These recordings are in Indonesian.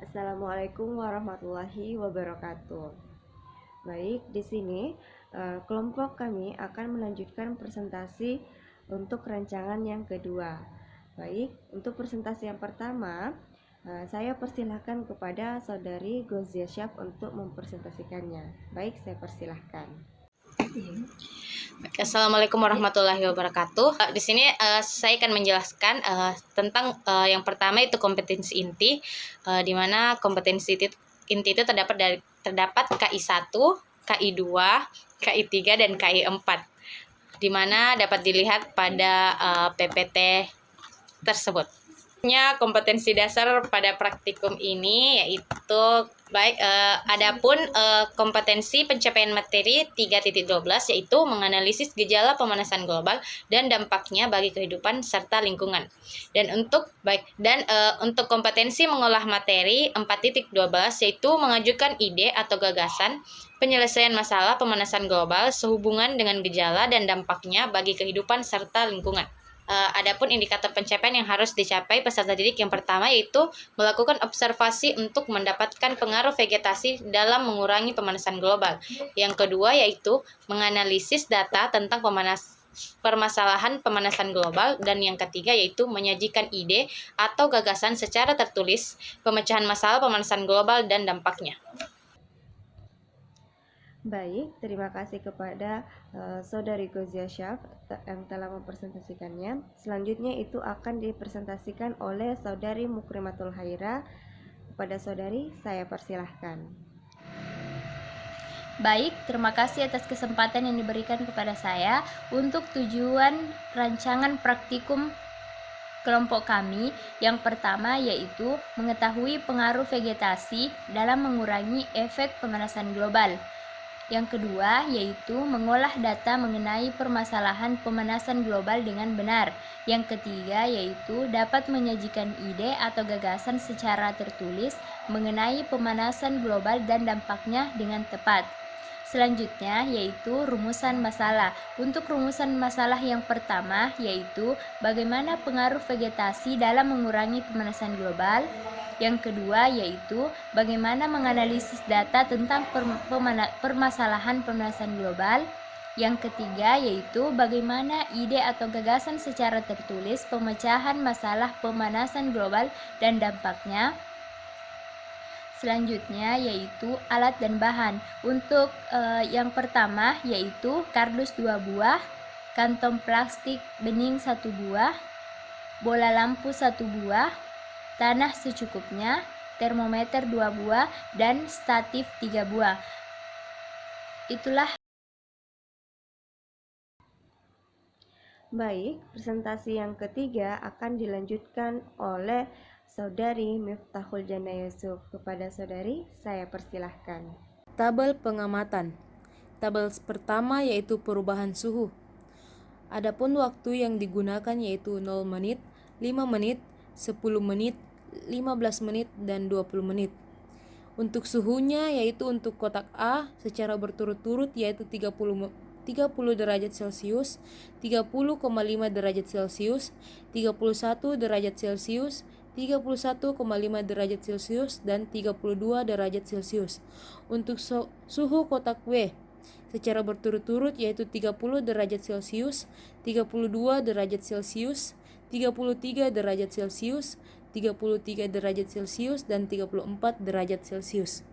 Assalamualaikum warahmatullahi wabarakatuh. Baik, di sini kelompok kami akan melanjutkan presentasi untuk rancangan yang kedua. Baik, untuk presentasi yang pertama, saya persilahkan kepada Saudari Gozia Syaf untuk mempresentasikannya. Baik, saya persilahkan. Assalamualaikum warahmatullahi wabarakatuh. Di sini saya akan menjelaskan tentang yang pertama itu kompetensi inti, di mana kompetensi inti itu terdapat KI 1, KI 2, KI 3 dan KI 4, di mana dapat dilihat pada PPT tersebut. Kompetensi dasar pada praktikum ini yaitu adapun kompetensi pencapaian materi 3.12 yaitu menganalisis gejala pemanasan global dan dampaknya bagi kehidupan serta lingkungan. Dan untuk kompetensi mengolah materi 4.12 yaitu mengajukan ide atau gagasan penyelesaian masalah pemanasan global sehubungan dengan gejala dan dampaknya bagi kehidupan serta lingkungan. Adapun indikator pencapaian yang harus dicapai peserta didik yang pertama yaitu melakukan observasi untuk mendapatkan pengaruh vegetasi dalam mengurangi pemanasan global. Yang kedua yaitu menganalisis data tentang permasalahan pemanasan global, dan yang ketiga yaitu menyajikan ide atau gagasan secara tertulis pemecahan masalah pemanasan global dan dampaknya. Baik, terima kasih kepada Saudari Gozia Syaf yang telah mempresentasikannya. Selanjutnya itu akan dipresentasikan oleh Saudari Mukrimatul Haira. Kepada Saudari, saya persilahkan. Baik, terima kasih atas kesempatan yang diberikan kepada saya untuk tujuan rancangan praktikum kelompok kami. Yang pertama yaitu mengetahui pengaruh vegetasi dalam mengurangi efek pemanasan global. Yang kedua yaitu mengolah data mengenai permasalahan pemanasan global dengan benar. Yang ketiga yaitu dapat menyajikan ide atau gagasan secara tertulis mengenai pemanasan global dan dampaknya dengan tepat. Selanjutnya yaitu rumusan masalah. Untuk rumusan masalah yang pertama yaitu bagaimana pengaruh vegetasi dalam mengurangi pemanasan global. Yang kedua yaitu bagaimana menganalisis data tentang permasalahan pemanasan global. Yang ketiga yaitu bagaimana ide atau gagasan secara tertulis pemecahan masalah pemanasan global dan dampaknya. Selanjutnya yaitu alat dan bahan. Untuk yang pertama yaitu kardus 2 buah, kantong plastik bening 1 buah, bola lampu 1 buah, tanah secukupnya, termometer 2 buah, dan statif 3 buah. Itulah. Baik, presentasi yang ketiga akan dilanjutkan oleh Saudari Miftahul Jana Yusuf. Kepada Saudari, saya persilahkan. Tabel pengamatan. Tabel pertama yaitu perubahan suhu. Adapun waktu yang digunakan yaitu 0 menit, 5 menit, 10 menit, 15 menit, dan 20 menit. Untuk suhunya yaitu untuk kotak A secara berturut-turut yaitu 30 derajat Celcius, 30,5 derajat Celcius, 31 derajat Celcius, 31,5 derajat Celcius, dan 32 derajat Celcius. Untuk suhu kotak W secara berturut-turut yaitu 30 derajat Celcius, 32 derajat Celcius, 33 derajat Celcius, 33 derajat Celcius, dan 34 derajat Celcius.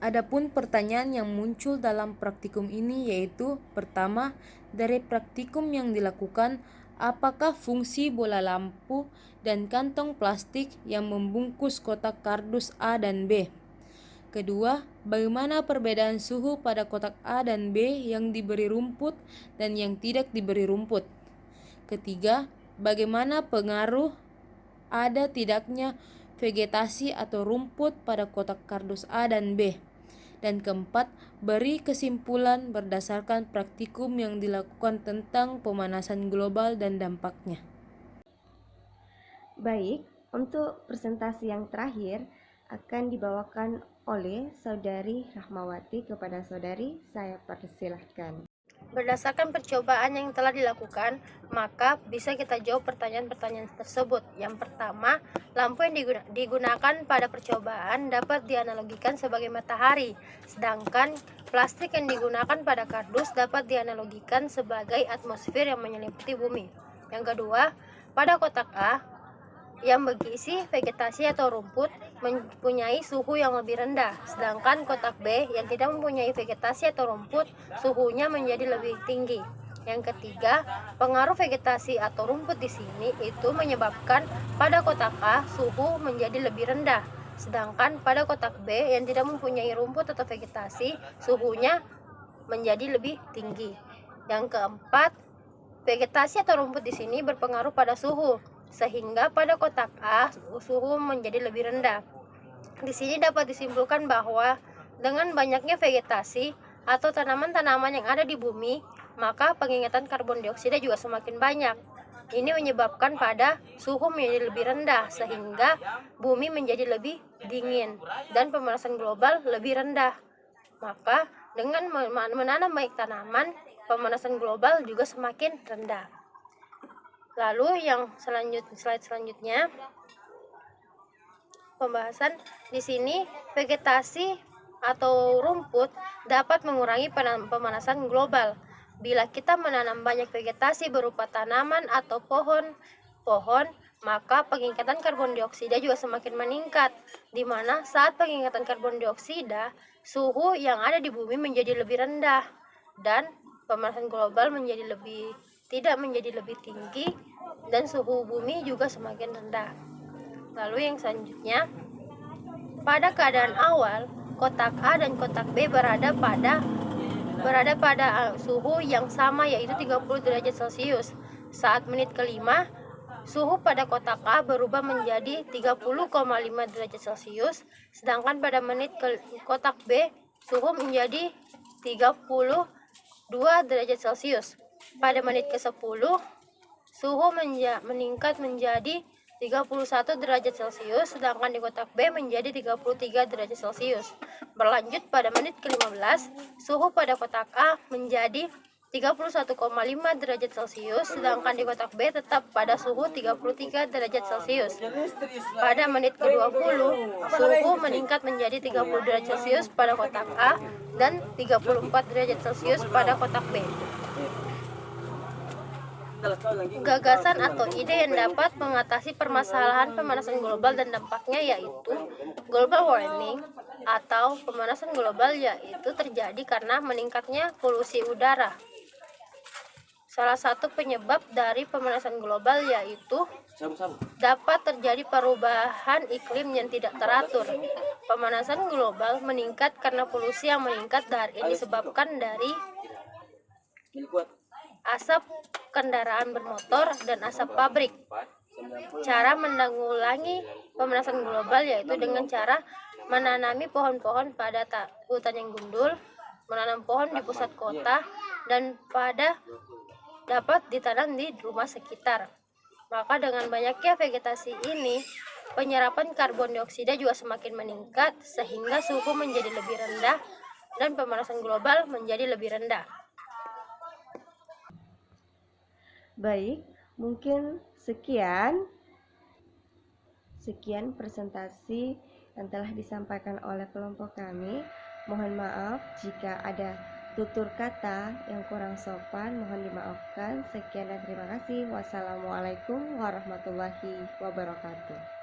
Adapun pertanyaan yang muncul dalam praktikum ini yaitu pertama, dari praktikum yang dilakukan, apakah fungsi bola lampu dan kantong plastik yang membungkus kotak kardus A dan B? Kedua, bagaimana perbedaan suhu pada kotak A dan B yang diberi rumput dan yang tidak diberi rumput? Ketiga, bagaimana pengaruh ada tidaknya vegetasi atau rumput pada kotak kardus A dan B? Dan keempat, beri kesimpulan berdasarkan praktikum yang dilakukan tentang pemanasan global dan dampaknya. Baik, untuk presentasi yang terakhir akan dibawakan oleh Saudari Rahmawati. Kepada Saudari, saya persilahkan. Berdasarkan percobaan yang telah dilakukan, maka bisa kita jawab pertanyaan-pertanyaan tersebut. Yang pertama, lampu yang digunakan pada percobaan dapat dianalogikan sebagai matahari, sedangkan plastik yang digunakan pada kardus dapat dianalogikan sebagai atmosfer yang menyelimuti bumi. Yang kedua, pada kotak A yang berisi vegetasi atau rumput mempunyai suhu yang lebih rendah, sedangkan kotak B yang tidak mempunyai vegetasi atau rumput suhunya menjadi lebih tinggi. Yang ketiga, pengaruh vegetasi atau rumput di sini itu menyebabkan pada kotak A suhu menjadi lebih rendah, sedangkan pada kotak B yang tidak mempunyai rumput atau vegetasi suhunya menjadi lebih tinggi. Yang keempat, vegetasi atau rumput di sini berpengaruh pada suhu, sehingga pada kotak A suhu menjadi lebih rendah. Di sini dapat disimpulkan bahwa dengan banyaknya vegetasi atau tanaman-tanaman yang ada di bumi, maka pengingatan karbon dioksida juga semakin banyak. Ini menyebabkan pada suhu menjadi lebih rendah, sehingga bumi menjadi lebih dingin dan pemanasan global lebih rendah. Maka dengan menanam banyak tanaman, pemanasan global juga semakin rendah. Lalu yang slide selanjutnya, pembahasan di sini vegetasi atau rumput dapat mengurangi pemanasan global. Bila kita menanam banyak vegetasi berupa tanaman atau pohon, maka pengikatan karbon dioksida juga semakin meningkat, di mana saat pengikatan karbon dioksida, suhu yang ada di bumi menjadi lebih rendah dan pemanasan global tidak menjadi lebih tinggi dan suhu bumi juga semakin rendah. Lalu yang selanjutnya, pada keadaan awal, kotak A dan kotak B berada pada suhu yang sama, yaitu 30 derajat Celcius. Saat menit kelima, suhu pada kotak A berubah menjadi 30,5 derajat Celcius, sedangkan pada menit kotak B suhu menjadi 32 derajat Celcius. Pada menit ke-10, suhu meningkat menjadi 31 derajat Celcius, sedangkan di kotak B menjadi 33 derajat Celcius. Berlanjut pada menit ke-15, suhu pada kotak A menjadi 31,5 derajat Celcius, sedangkan di kotak B tetap pada suhu 33 derajat Celcius. Pada menit ke-20, suhu meningkat menjadi 30 derajat Celcius pada kotak A dan 34 derajat Celcius pada kotak B. Gagasan atau ide yang dapat mengatasi permasalahan pemanasan global dan dampaknya yaitu global warming atau pemanasan global, yaitu terjadi karena meningkatnya polusi udara. Salah satu penyebab dari pemanasan global yaitu dapat terjadi perubahan iklim yang tidak teratur. Pemanasan global meningkat karena polusi yang meningkat yang disebabkan dari asap kendaraan bermotor dan asap pabrik. Cara menanggulangi pemanasan global yaitu dengan cara menanami pohon-pohon pada hutan yang gundul, menanam pohon di pusat kota, dan dapat ditanam di rumah sekitar. Maka dengan banyaknya vegetasi ini, penyerapan karbon dioksida juga semakin meningkat, sehingga suhu menjadi lebih rendah dan pemanasan global menjadi lebih rendah. Baik, mungkin sekian presentasi yang telah disampaikan oleh kelompok kami. Mohon maaf jika ada tutur kata yang kurang sopan, mohon dimaafkan. Sekian dan terima kasih. Wassalamualaikum warahmatullahi wabarakatuh.